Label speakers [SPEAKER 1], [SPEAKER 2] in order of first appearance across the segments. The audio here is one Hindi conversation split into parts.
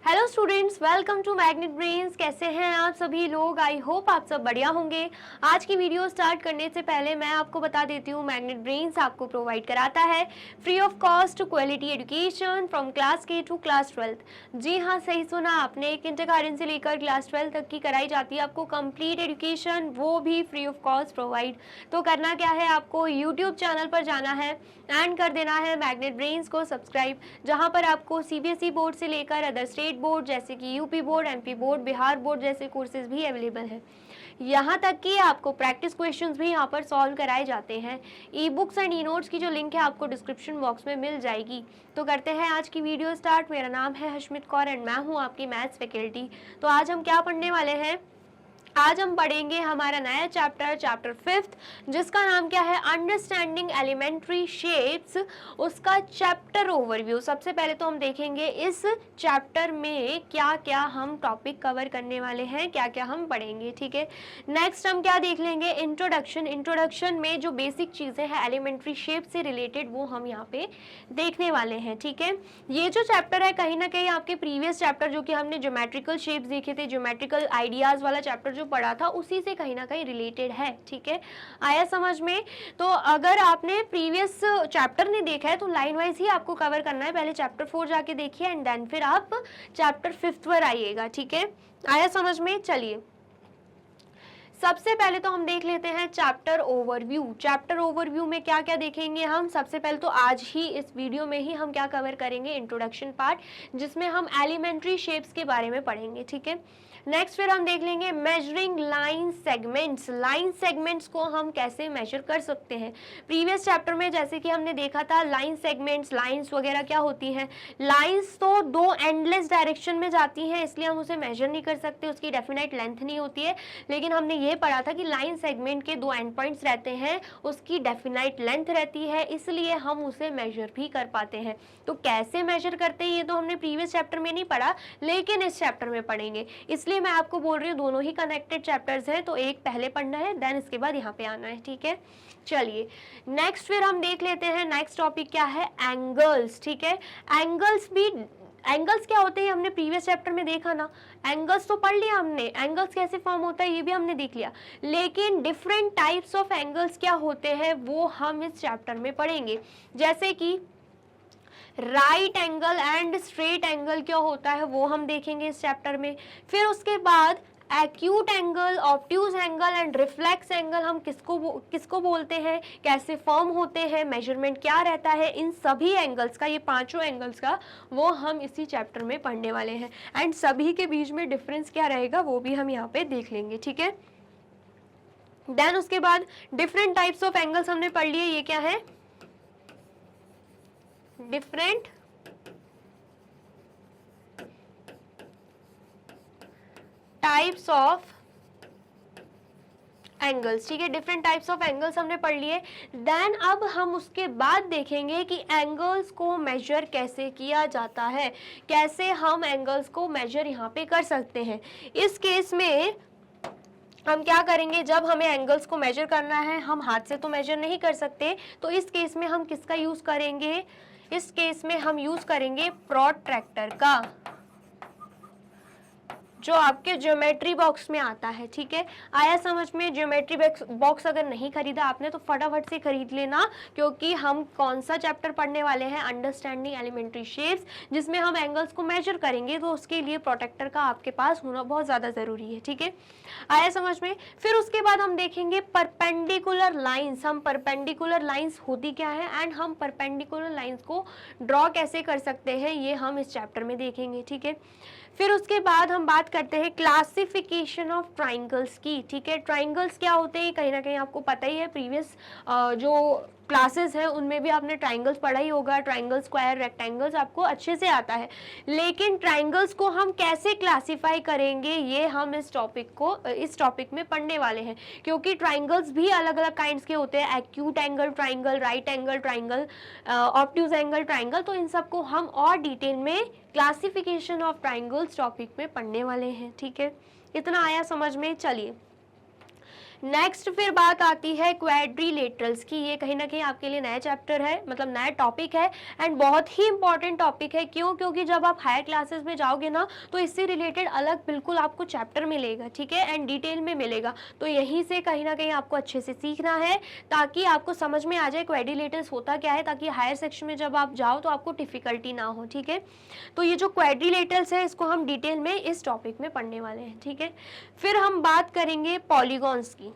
[SPEAKER 1] Hello students, welcome to Magnet Brains. कैसे हैं आप सभी लोग? आई होप आप सब बढ़िया होंगे। आज की वीडियो स्टार्ट करने से पहले मैं आपको बता देती हूँ, मैग्नेट ब्रेन्स आपको प्रोवाइड कराता है free of cost quality education from class के टू क्लास 12। जी हाँ, सही सुना आपने, किंडरगार्टन से लेकर क्लास 12 तक की कराई जाती है आपको कंप्लीट एजुकेशन, वो भी फ्री ऑफ कॉस्ट प्रोवाइड। तो करना क्या है, आपको यूट्यूब चैनल पर जाना है एंड कर देना है मैग्नेट ब्रेन्स को सब्सक्राइब, जहाँ पर आपको सीबीएसई बोर्ड से लेकर अदर स्टेट बोर्ड जैसे कि UP board, MP board, Bihar board जैसे कोर्सेज भी अवेलेबल हैं। यहाँ तक कि आपको प्रैक्टिस क्वेश्चंस भी यहाँ पर सॉल्व कराए जाते हैं। E books and e notes की जो लिंक है आपको डिस्क्रिप्शन बॉक्स में मिल जाएगी। तो करते हैं आज की वीडियो स्टार्ट। मेरा नाम है हशमित कौर एंड मैं हूँ आपकी मैथ्स फैकल्टी। तो आज हम क्या पढ़ने वाले हैं? आज हम पढ़ेंगे हमारा नया चैप्टर 5th, जिसका नाम क्या है, अंडरस्टैंडिंग एलिमेंट्री शेप्स। उसका चैप्टर ओवरव्यू। सबसे पहले तो हम देखेंगे इस चैप्टर में क्या क्या हम टॉपिक कवर करने वाले हैं, क्या क्या हम पढ़ेंगे, ठीक है। नेक्स्ट हम क्या देख लेंगे, इंट्रोडक्शन में जो बेसिक चीज़ें हैं एलिमेंट्री शेप से रिलेटेड वो हम यहाँ पे देखने वाले हैं, ठीक है। ये जो चैप्टर है कहीं ना कहीं आपके प्रीवियस चैप्टर जो कि हमने ज्योमेट्रिकल शेप्स देखे थे, ज्योमेट्रिकल आइडियाज वाला चैप्टर जो पढ़ा था, उसी से कहीं ना कहीं रिलेटेड है, ठीक है। आया समझ में? तो अगर आपने प्रीवियस चैप्टर नहीं देखा है तो लाइन वाइज ही आपको कवर करना है। पहले चैप्टर 4 जाके देखिए एंड देन फिर आप चैप्टर 5th पर आइएगा, ठीक है। आया समझ में? चलिए, सबसे पहले तो हम देख लेते हैं चैप्टर ओवरव्यू। चैप्टर ओवरव्यू में क्या क्या देखेंगे हम? सबसे पहले तो आज ही इस वीडियो में ही हम क्या कवर करेंगे, इंट्रोडक्शन पार्ट, जिसमें हम एलिमेंट्री शेप्स के बारे में पढ़ेंगे, ठीक है। नेक्स्ट फिर हम देख लेंगे measuring line segments. Line segments को हम कैसे मेजर कर सकते हैं? प्रीवियस चैप्टर में जैसे कि हमने देखा था लाइन सेगमेंट्स, लाइंस वगैरह क्या होती हैं। लाइंस तो दो एंडलेस डायरेक्शन में जाती हैं, इसलिए हम उसे मेजर नहीं कर सकते, उसकी डेफिनेट लेंथ नहीं होती है। लेकिन हमने ये पढ़ा था कि लाइन सेगमेंट के दो एंड पॉइंट्स रहते हैं, उसकी डेफिनाइट लेंथ रहती है, इसलिए हम उसे मेजर भी कर पाते हैं। तो कैसे मेजर करते हैं ये तो हमने प्रीवियस चैप्टर में नहीं पढ़ा, लेकिन इस चैप्टर में पढ़ेंगे। इसलिए मैं आपको बोल रही हूँ दोनों ही कनेक्टेड चैप्टर्स हैं, तो एक पहले पढ़ना है देन इसके बाद यहाँ पे आना है, ठीक है। चलिए नेक्स्ट फिर हम देख लेते हैं, नेक्स्ट टॉपिक क्या है, एंगल्स, ठीक है। एंगल्स क्या होते हैं हमने प्रीवियस चैप्टर में देखा ना, एंगल्स तो पढ़ लिया हमने, एंगल्स कैसे फॉर्म होता है ये भी हमने देख लिया, लेकिन डिफरेंट टाइप्स ऑफ एंगल्स क्या होते हैं वो हम इस चैप्टर में पढ़ेंगे। जैसे कि right angle and straight angle क्या होता है वो हम देखेंगे इस चैप्टर में। फिर उसके बाद acute angle, obtuse angle and reflex angle हम किसको बोलते हैं, कैसे फॉर्म होते हैं, मेजरमेंट क्या रहता है, इन सभी एंगल्स का, ये पांचों एंगल्स का वो हम इसी चैप्टर में पढ़ने वाले हैं। एंड सभी के बीच में डिफरेंस क्या रहेगा वो भी हम यहाँ पे देख लेंगे, ठीक है। देन उसके बाद डिफरेंट टाइप्स ऑफ एंगल्स हमने पढ़ लिए, ये क्या है, डिफरेंट टाइप्स ऑफ एंगल्स, ठीक है। डिफरेंट टाइप्स ऑफ एंगल्स हमने पढ़ लिए। देन अब हम उसके बाद देखेंगे कि एंगल्स को मेजर कैसे किया जाता है, कैसे हम एंगल्स को मेजर यहाँ पे कर सकते हैं। इस केस में हम क्या करेंगे, जब हमें एंगल्स को मेजर करना है, हम हाथ से तो मेजर नहीं कर सकते, तो इस केस में हम किसका यूज करेंगे, इस केस में हम यूज करेंगे प्रोट्रैक्टर का, जो आपके ज्योमेट्री बॉक्स में आता है, ठीक है। आया समझ में? ज्योमेट्री बॉक्स अगर नहीं खरीदा आपने तो फटाफट से खरीद लेना, क्योंकि हम कौन सा चैप्टर पढ़ने वाले हैं, अंडरस्टैंडिंग एलिमेंट्री शेप्स, जिसमें हम एंगल्स को मेजर करेंगे, तो उसके लिए प्रोटेक्टर का आपके पास होना बहुत ज़्यादा ज़रूरी है, ठीक है। आया समझ में? फिर उसके बाद हम देखेंगे परपेंडिकुलर लाइंस। हम परपेंडिकुलर लाइंस होती क्या है एंड हम परपेंडिकुलर लाइंस को ड्रॉ कैसे कर सकते हैं, ये हम इस चैप्टर में देखेंगे, ठीक है। फिर उसके बाद हम बात करते हैं क्लासिफिकेशन ऑफ ट्राइंगल्स की, ठीक है। ट्राइंगल्स क्या होते हैं कहीं ना कहीं आपको पता ही है, प्रीवियस जो क्लासेस हैं उनमें भी आपने ट्राइंगल्स पढ़ा ही होगा, ट्राइंगल, स्क्वायर, रेक्टेंगल्स आपको अच्छे से आता है। लेकिन ट्राइंगल्स को हम कैसे क्लासिफाई करेंगे ये हम इस टॉपिक में पढ़ने वाले हैं, क्योंकि ट्राइंगल्स भी अलग अलग काइंड्स के होते हैं, acute angle triangle, right angle triangle, obtuse angle triangle, तो इन सबको हम और डिटेल में क्लासिफिकेशन ऑफ ट्राइंगल्स टॉपिक में पढ़ने वाले हैं, ठीक है। इतना आया समझ में? चलिए नेक्स्ट फिर बात आती है क्वाड्रिलेटरल्स की। ये कहीं ना कहीं आपके लिए नया चैप्टर है, मतलब नया टॉपिक है एंड बहुत ही इंपॉर्टेंट टॉपिक है। क्यों? क्योंकि जब आप हायर क्लासेस में जाओगे ना तो इससे रिलेटेड अलग बिल्कुल आपको चैप्टर मिलेगा, ठीक है, एंड डिटेल में मिलेगा। तो यहीं से कहीं ना कहीं आपको अच्छे से सीखना है ताकि आपको समझ में आ जाए क्वाड्रिलेटरल्स होता क्या है, ताकि हायर सेक्शन में जब आप जाओ तो आपको डिफिकल्टी ना हो, ठीक है। तो ये जो क्वाड्रिलेटरल्स है इसको हम डिटेल में इस टॉपिक में पढ़ने वाले हैं, ठीक है। फिर हम बात करेंगे पॉलीगॉन्स की।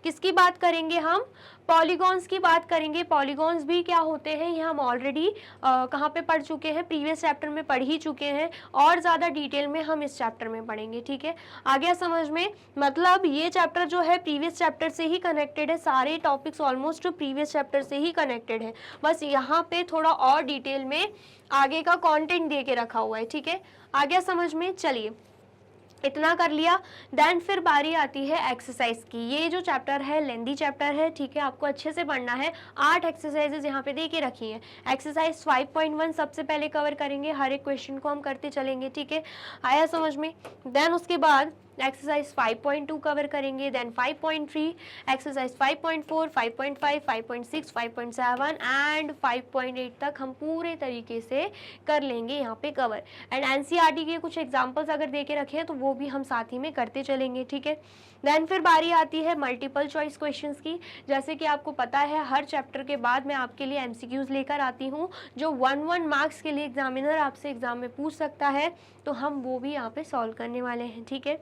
[SPEAKER 1] किसकी बात करेंगे हम? पॉलीगॉन्स की बात करेंगे। पॉलीगॉन्स भी क्या होते हैं ये हम ऑलरेडी कहाँ पे पढ़ चुके हैं, प्रीवियस चैप्टर में पढ़ ही चुके हैं, और ज़्यादा डिटेल में हम इस चैप्टर में पढ़ेंगे, ठीक है। आ गया समझ में? मतलब ये चैप्टर जो है प्रीवियस चैप्टर से ही कनेक्टेड है, सारे टॉपिक्स ऑलमोस्ट प्रीवियस चैप्टर से ही कनेक्टेड है, बस यहाँ पे थोड़ा और डिटेल में आगे का कॉन्टेंट दे के रखा हुआ है, ठीक है। आ गया समझ में? चलिए इतना कर लिया। देन फिर बारी आती है एक्सरसाइज की। ये जो चैप्टर है लेंदी चैप्टर है, ठीक है, आपको अच्छे से पढ़ना है। 8 एक्सरसाइजेज यहाँ पे दे के रखी हैं। एक्सरसाइज 5.1 सबसे पहले कवर करेंगे, हर एक क्वेश्चन को हम करते चलेंगे, ठीक है। आया समझ में? देन उसके बाद एक्सरसाइज 5.2 कवर करेंगे, देन 5.3, एक्सरसाइज 5.4, 5.5, 5.6, 5.7 एंड 5.8 तक हम पूरे तरीके से कर लेंगे यहाँ पे कवर। एंड एनसीईआरटी के कुछ एग्जांपल्स अगर दे के रखे हैं तो वो भी हम साथ ही में करते चलेंगे, ठीक है। देन फिर बारी आती है मल्टीपल चॉइस क्वेश्चंस की। जैसे कि आपको पता है हर चैप्टर के बाद मैं आपके लिए एमसीक्यूज लेकर आती हूँ जो 1 मार्क्स के लिए एग्जामिनर आपसे एग्जाम में पूछ सकता है, तो हम वो भी यहाँ पे सॉल्व करने वाले हैं, ठीक है।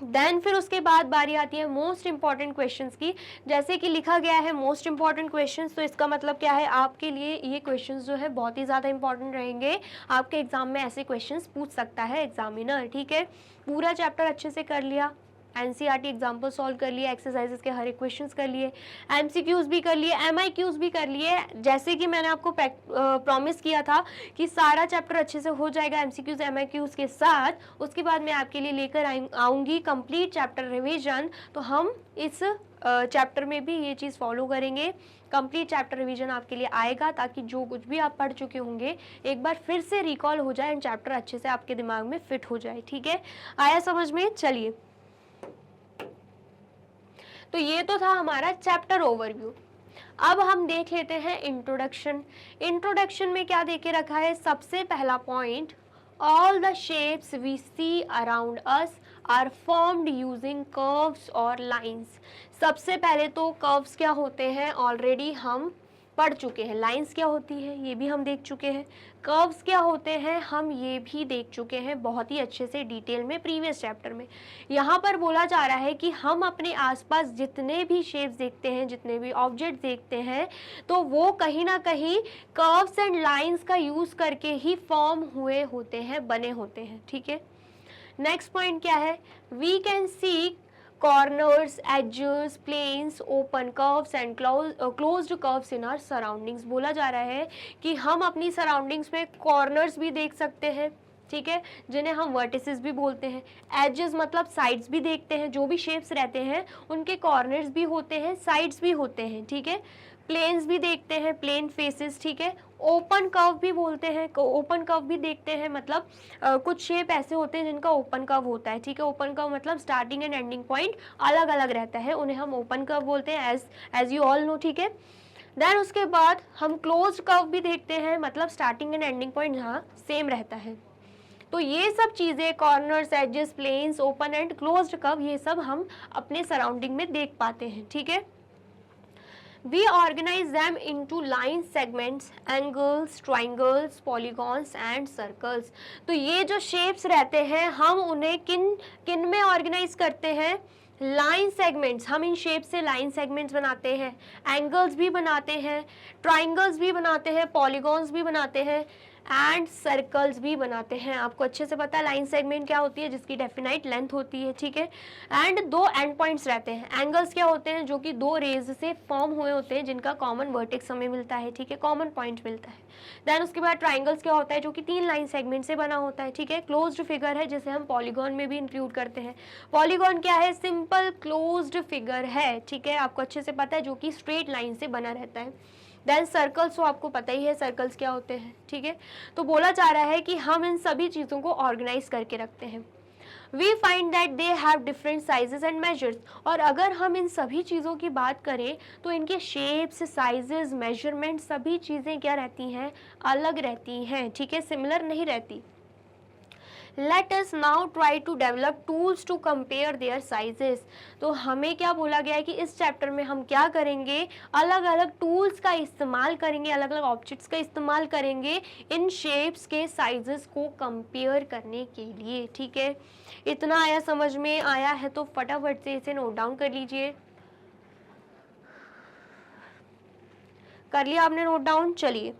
[SPEAKER 1] देन फिर उसके बाद बारी आती है मोस्ट इंपॉर्टेंट क्वेश्चंस की। जैसे कि लिखा गया है मोस्ट इंपॉर्टेंट क्वेश्चंस, तो इसका मतलब क्या है, आपके लिए ये क्वेश्चंस जो है बहुत ही ज़्यादा इंपॉर्टेंट रहेंगे। आपके एग्जाम में ऐसे क्वेश्चंस पूछ सकता है एग्जामिनर, ठीक है। पूरा चैप्टर अच्छे से कर लिया, एनसीईआरटी एग्जाम्पल सॉल्व कर लिए, एक्सरसाइजेस के हर एक क्वेश्चंस कर लिए, एमसीक्यूज भी कर लिए, एमआईक्यूज भी कर लिए। जैसे कि मैंने आपको प्रॉमिस किया था कि सारा चैप्टर अच्छे से हो जाएगा एमसीक्यूज एमआईक्यूज के साथ। उसके बाद मैं आपके लिए लेकर आऊँगी कंप्लीट चैप्टर रिविजन। तो हम इस चैप्टर में भी ये चीज़ फॉलो करेंगे, कंप्लीट चैप्टर रिवीजन आपके लिए आएगा ताकि जो कुछ भी आप पढ़ चुके होंगे एक बार फिर से रिकॉल हो जाए एंड चैप्टर अच्छे से आपके दिमाग में फिट हो जाए, ठीक है। आया समझ में? चलिए, तो ये तो था हमारा चैप्टर ओवरव्यू। अब हम देख लेते हैं इंट्रोडक्शन। इंट्रोडक्शन में क्या देके रखा है? सबसे पहला point, all the shapes we see around us are formed using curves और लाइंस। सबसे पहले तो कर्व्स क्या होते हैं ऑलरेडी हम पढ़ चुके हैं, लाइंस क्या होती है ये भी हम देख चुके हैं, कर्व्स क्या होते हैं हम ये भी देख चुके हैं बहुत ही अच्छे से डिटेल में प्रीवियस चैप्टर में। यहाँ पर बोला जा रहा है कि हम अपने आसपास जितने भी शेप्स देखते हैं, जितने भी ऑब्जेक्ट देखते हैं, तो वो कहीं ना कहीं कर्व्स एंड लाइंस का यूज़ करके ही फॉर्म हुए होते हैं, बने होते हैं, ठीक है। नेक्स्ट पॉइंट क्या है? We can see corners, edges, planes, open curves and closed curves in our surroundings। बोला जा रहा है कि हम अपनी सराउंडिंग्स में कॉर्नर्स भी देख सकते हैं, ठीक है, जिन्हें हम वर्टिसेस भी बोलते हैं। एजेस मतलब साइड्स भी देखते हैं, जो भी शेप्स रहते हैं उनके कॉर्नर्स भी होते हैं, साइड्स भी होते हैं, ठीक है। प्लेन्स भी देखते हैं, प्लेन फेसेस, ठीक है। ओपन कर्व भी बोलते हैं, ओपन कर्व भी देखते हैं, मतलब कुछ शेप ऐसे होते हैं जिनका ओपन कर्व होता है, ठीक है। ओपन कर्व मतलब स्टार्टिंग एंड एंडिंग पॉइंट अलग अलग रहता है, उन्हें हम ओपन कर्व बोलते हैं, एज यू ऑल नो, ठीक है। देन उसके बाद हम क्लोज कर्व भी देखते हैं, मतलब स्टार्टिंग एंड एंडिंग पॉइंट जहाँ सेम रहता है। तो ये सब चीज़ें corners, edges, planes, open and closed curve, ये सब हम अपने सराउंडिंग में देख पाते हैं, ठीक है। We organize them into lines, segments, angles, triangles, polygons and circles। तो ये जो shapes रहते हैं हम उन्हें किन में organize करते हैं? लाइन सेगमेंट्स, हम इन शेप से लाइन सेगमेंट्स बनाते हैं, एंगल्स भी बनाते हैं, ट्राइंगल्स भी बनाते हैं, पॉलीगॉन्स भी बनाते हैं एंड सर्कल्स भी बनाते हैं। आपको अच्छे से पता है लाइन सेगमेंट क्या होती है, जिसकी डेफिनाइट लेंथ होती है, ठीक है। एंड 2 एंड पॉइंट्स रहते हैं। एंगल्स क्या होते हैं? जो कि 2 रेज से फॉर्म हुए होते हैं जिनका कॉमन वर्टेक्स हमें मिलता है, ठीक है, कॉमन पॉइंट मिलता है। देन उसके बाद ट्राइंगल्स क्या होता है? जो कि 3 लाइन सेगमेंट से बना होता है, ठीक है। क्लोज्ड फिगर है जिसे हम पॉलीगॉन में भी इंक्लूड करते हैं। पॉलीगॉन क्या है? सिंपल क्लोज्ड फिगर है, ठीक है, आपको अच्छे से पता है, जो कि स्ट्रेट लाइन से बना रहता है। देन सर्कल्स, तो आपको पता ही है सर्कल्स क्या होते हैं, ठीक है। तो बोला जा रहा है कि हम इन सभी चीज़ों को ऑर्गेनाइज करके रखते हैं। We find that they have different sizes and measures. और अगर हम इन सभी चीज़ों की बात करें तो इनके शेप्स, साइजेस, मेजरमेंट सभी चीज़ें क्या रहती हैं, अलग रहती हैं, ठीक है, सिमिलर नहीं रहती। Let us now try to develop tools to compare their sizes। तो हमें क्या बोला गया है कि इस चैप्टर में हम क्या करेंगे, अलग अलग टूल्स का इस्तेमाल करेंगे, अलग अलग ऑब्जेक्ट्स का इस्तेमाल करेंगे इन शेप्स के साइजेस को कंपेयर करने के लिए, ठीक है। इतना आया, समझ में आया है तो फटाफट से इसे नोट डाउन कर लीजिए। कर लिया आपने नोट डाउन? चलिए,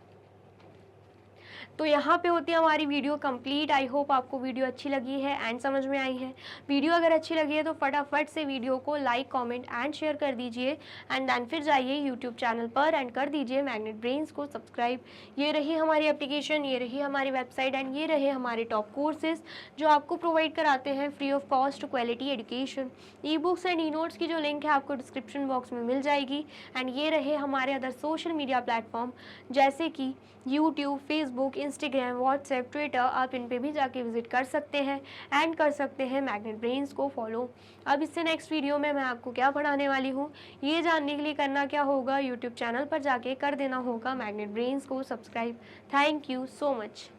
[SPEAKER 1] तो यहाँ पे होती है हमारी वीडियो कंप्लीट। आई होप आपको वीडियो अच्छी लगी है एंड समझ में आई है। वीडियो अगर अच्छी लगी है तो फटाफट से वीडियो को लाइक, कमेंट एंड शेयर कर दीजिए एंड देन फिर जाइए यूट्यूब चैनल पर एंड कर दीजिए मैग्नेट ब्रेन्स को सब्सक्राइब। ये रही हमारी एप्लीकेशन, ये रही हमारी वेबसाइट एंड ये रहे हमारे टॉप कोर्सेज जो आपको प्रोवाइड कराते हैं free of cost quality education. E books and e notes की जो लिंक है आपको डिस्क्रिप्शन बॉक्स में मिल जाएगी। एंड ये रहे हमारे अदर सोशल मीडिया प्लेटफॉर्म जैसे कि YouTube, Facebook, Instagram, WhatsApp, Twitter, आप इन पे भी जाके विजिट कर सकते हैं एंड कर सकते हैं मैग्नेट ब्रेन्स को फॉलो। अब इससे नेक्स्ट वीडियो में मैं आपको क्या पढ़ाने वाली हूँ ये जानने के लिए करना क्या होगा, यूट्यूब चैनल पर जाके कर देना होगा मैग्नेट ब्रेन्स को subscribe. Thank you so much.